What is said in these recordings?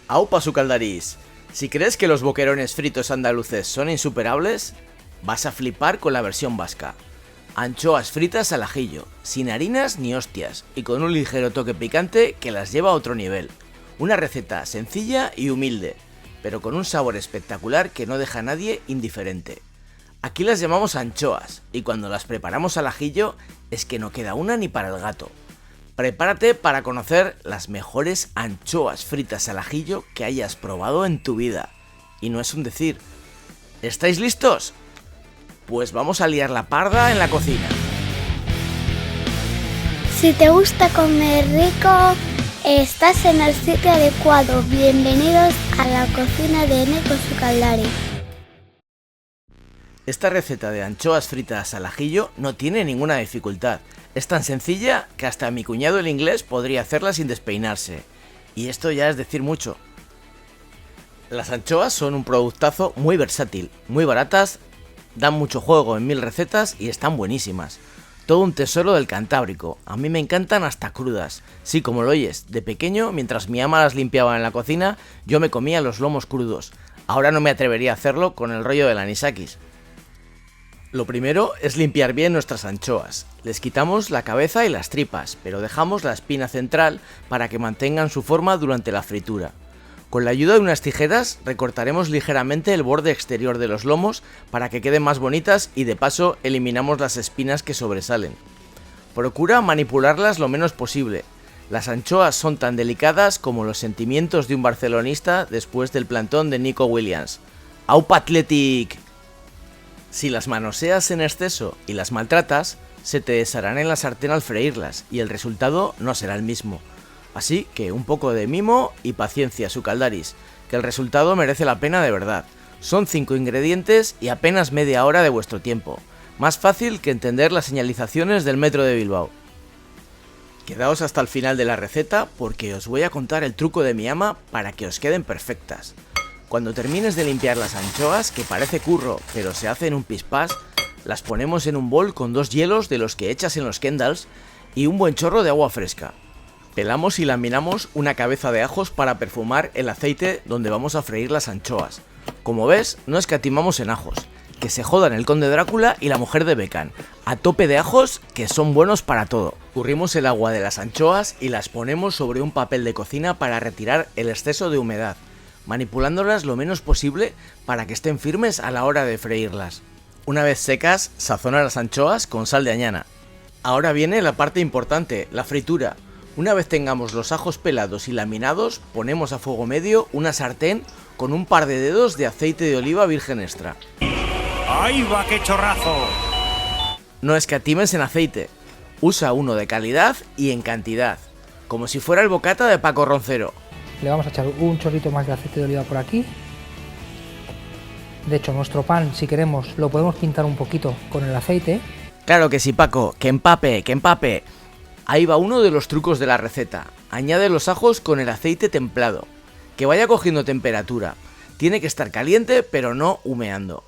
¡Aupa sucaldarís! Si crees que los boquerones fritos andaluces son insuperables, vas a flipar con la versión vasca. Anchoas fritas al ajillo, sin harinas ni hostias, y con un ligero toque picante que las lleva a otro nivel. Una receta sencilla y humilde, pero con un sabor espectacular que no deja a nadie indiferente. Aquí las llamamos anchoas, y cuando las preparamos al ajillo es que no queda una ni para el gato. Prepárate para conocer las mejores anchoas fritas al ajillo que hayas probado en tu vida. Y no es un decir. ¿Estáis listos? Pues vamos a liar la parda en la cocina. Si te gusta comer rico, estás en el sitio adecuado. Bienvenidos a la cocina de Eneko Sukaldari. Esta receta de anchoas fritas al ajillo no tiene ninguna dificultad. Es tan sencilla que hasta mi cuñado el inglés podría hacerla sin despeinarse. Y esto ya es decir mucho. Las anchoas son un productazo muy versátil, muy baratas, dan mucho juego en 1000 recetas y están buenísimas. Todo un tesoro del Cantábrico. A mí me encantan hasta crudas. Sí, como lo oyes, de pequeño, mientras mi ama las limpiaba en la cocina, yo me comía los lomos crudos. Ahora no me atrevería a hacerlo con el rollo del anisakis. Lo primero es limpiar bien nuestras anchoas. Les quitamos la cabeza y las tripas, pero dejamos la espina central para que mantengan su forma durante la fritura. Con la ayuda de unas tijeras recortaremos ligeramente el borde exterior de los lomos para que queden más bonitas y de paso eliminamos las espinas que sobresalen. Procura manipularlas lo menos posible. Las anchoas son tan delicadas como los sentimientos de un barcelonista después del plantón de Nico Williams. ¡Aupa Athletic! Si las manoseas en exceso y las maltratas, se te desharán en la sartén al freírlas y el resultado no será el mismo. Así que un poco de mimo y paciencia, sucaldaris, que el resultado merece la pena de verdad. Son 5 ingredientes y apenas media hora de vuestro tiempo. Más fácil que entender las señalizaciones del metro de Bilbao. Quedaos hasta el final de la receta porque os voy a contar el truco de mi ama para que os queden perfectas. Cuando termines de limpiar las anchoas, que parece curro, pero se hace en un pispás, las ponemos en un bol con 2 hielos de los que echas en los Kendalls y un buen chorro de agua fresca. Pelamos y laminamos una cabeza de ajos para perfumar el aceite donde vamos a freír las anchoas. Como ves, no escatimamos en ajos. Que se jodan el conde Drácula y la mujer de Beckham. A tope de ajos que son buenos para todo. Currimos el agua de las anchoas y las ponemos sobre un papel de cocina para retirar el exceso de humedad, manipulándolas lo menos posible para que estén firmes a la hora de freírlas. Una vez secas, sazona las anchoas con sal de añana. Ahora viene la parte importante, la fritura. Una vez tengamos los ajos pelados y laminados, ponemos a fuego medio una sartén con un par de dedos de aceite de oliva virgen extra. ¡Ahí va, qué chorrazo! No escatimes en aceite. Usa uno de calidad y en cantidad, como si fuera el bocata de Paco Roncero. Le vamos a echar un chorrito más de aceite de oliva por aquí. De hecho, nuestro pan, si queremos, lo podemos pintar un poquito con el aceite. Claro que sí, Paco, que empape, que empape. Ahí va uno de los trucos de la receta. Añade los ajos con el aceite templado. Que vaya cogiendo temperatura. Tiene que estar caliente, pero no humeando.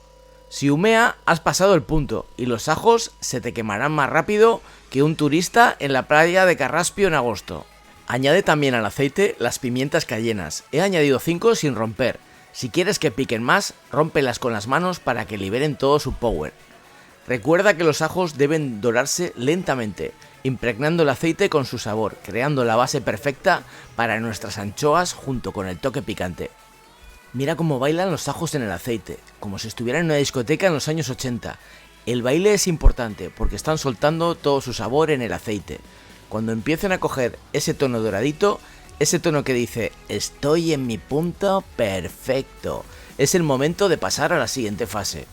Si humea, has pasado el punto y los ajos se te quemarán más rápido que un turista en la playa de Carraspio en agosto. Añade también al aceite las pimientas cayenas. He añadido 5 sin romper. Si quieres que piquen más, rómpelas con las manos para que liberen todo su power. Recuerda que los ajos deben dorarse lentamente, impregnando el aceite con su sabor, creando la base perfecta para nuestras anchoas junto con el toque picante. Mira cómo bailan los ajos en el aceite, como si estuvieran en una discoteca en los años 80. El baile es importante porque están soltando todo su sabor en el aceite. Cuando empiecen a coger ese tono doradito, ese tono que dice estoy en mi punto perfecto, es el momento de pasar a la siguiente fase.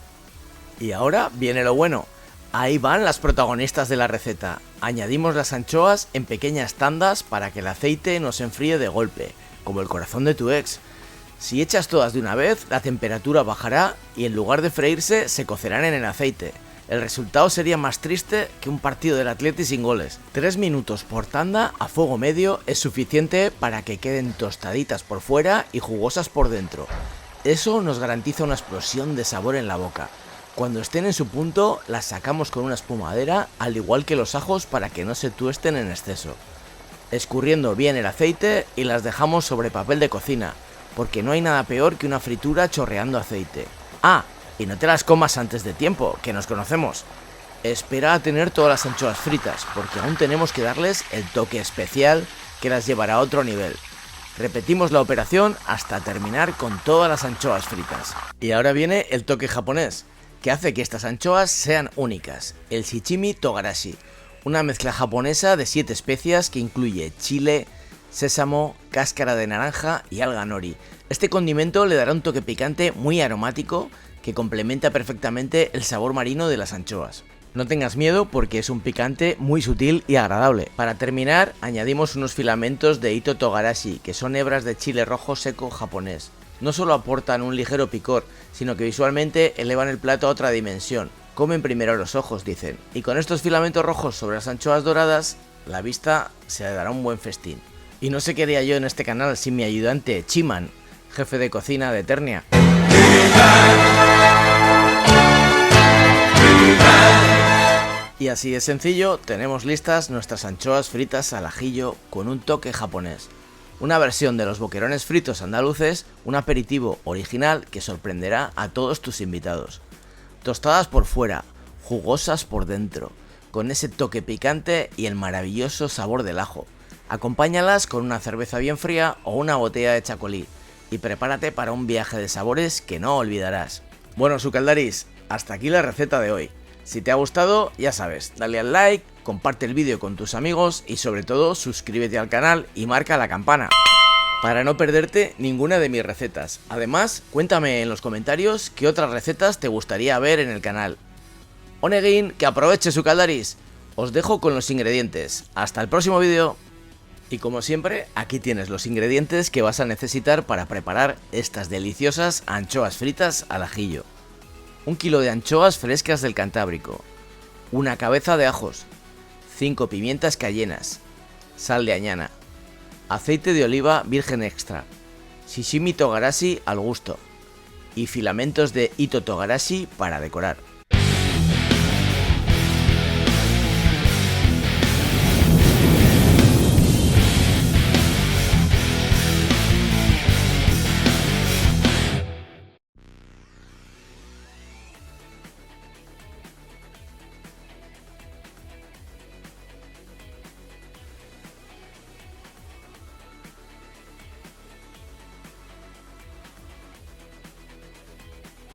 Y ahora viene lo bueno. Ahí van las protagonistas de la receta. Añadimos las anchoas en pequeñas tandas para que el aceite no se enfríe de golpe, como el corazón de tu ex. Si echas todas de una vez, la temperatura bajará y en lugar de freírse, se cocerán en el aceite. El resultado sería más triste que un partido del Atleti sin goles. 3 minutos por tanda a fuego medio es suficiente para que queden tostaditas por fuera y jugosas por dentro. Eso nos garantiza una explosión de sabor en la boca. Cuando estén en su punto, las sacamos con una espumadera, al igual que los ajos para que no se tuesten en exceso. Escurriendo bien el aceite y las dejamos sobre papel de cocina. porque no hay nada peor que una fritura chorreando aceite. Ah, y no te las comas antes de tiempo, que nos conocemos. Espera a tener todas las anchoas fritas, porque aún tenemos que darles el toque especial que las llevará a otro nivel. Repetimos la operación hasta terminar con todas las anchoas fritas. Y ahora viene el toque japonés, que hace que estas anchoas sean únicas, el shichimi togarashi, una mezcla japonesa de 7 especias que incluye chile, sésamo, cáscara de naranja y alga nori. Este condimento le dará un toque picante muy aromático que complementa perfectamente el sabor marino de las anchoas. No tengas miedo porque es un picante muy sutil y agradable. Para terminar, añadimos unos filamentos de Ito Togarashi, que son hebras de chile rojo seco japonés. No solo aportan un ligero picor, sino que visualmente elevan el plato a otra dimensión. Comen primero los ojos, dicen, y con estos filamentos rojos sobre las anchoas doradas, la vista se dará un buen festín. Y no sé qué haría yo en este canal sin mi ayudante Chiman, jefe de cocina de Eternia. Y así de sencillo, tenemos listas nuestras anchoas fritas al ajillo con un toque japonés. Una versión de los boquerones fritos andaluces, un aperitivo original que sorprenderá a todos tus invitados. Tostadas por fuera, jugosas por dentro, con ese toque picante y el maravilloso sabor del ajo. Acompáñalas con una cerveza bien fría o una botella de chacolí y prepárate para un viaje de sabores que no olvidarás. Bueno, sucaldaris, hasta aquí la receta de hoy. Si te ha gustado, ya sabes, dale al like, comparte el vídeo con tus amigos y sobre todo suscríbete al canal y marca la campana para no perderte ninguna de mis recetas. Además, cuéntame en los comentarios qué otras recetas te gustaría ver en el canal. Onegin, que aproveche sucaldaris. Os dejo con los ingredientes. Hasta el próximo vídeo. Y como siempre, aquí tienes los ingredientes que vas a necesitar para preparar estas deliciosas anchoas fritas al ajillo. 1 kilo de anchoas frescas del Cantábrico, una cabeza de ajos, 5 pimientas cayenas, sal de añana, aceite de oliva virgen extra, shichimi togarashi al gusto y filamentos de Ito Togarashi para decorar.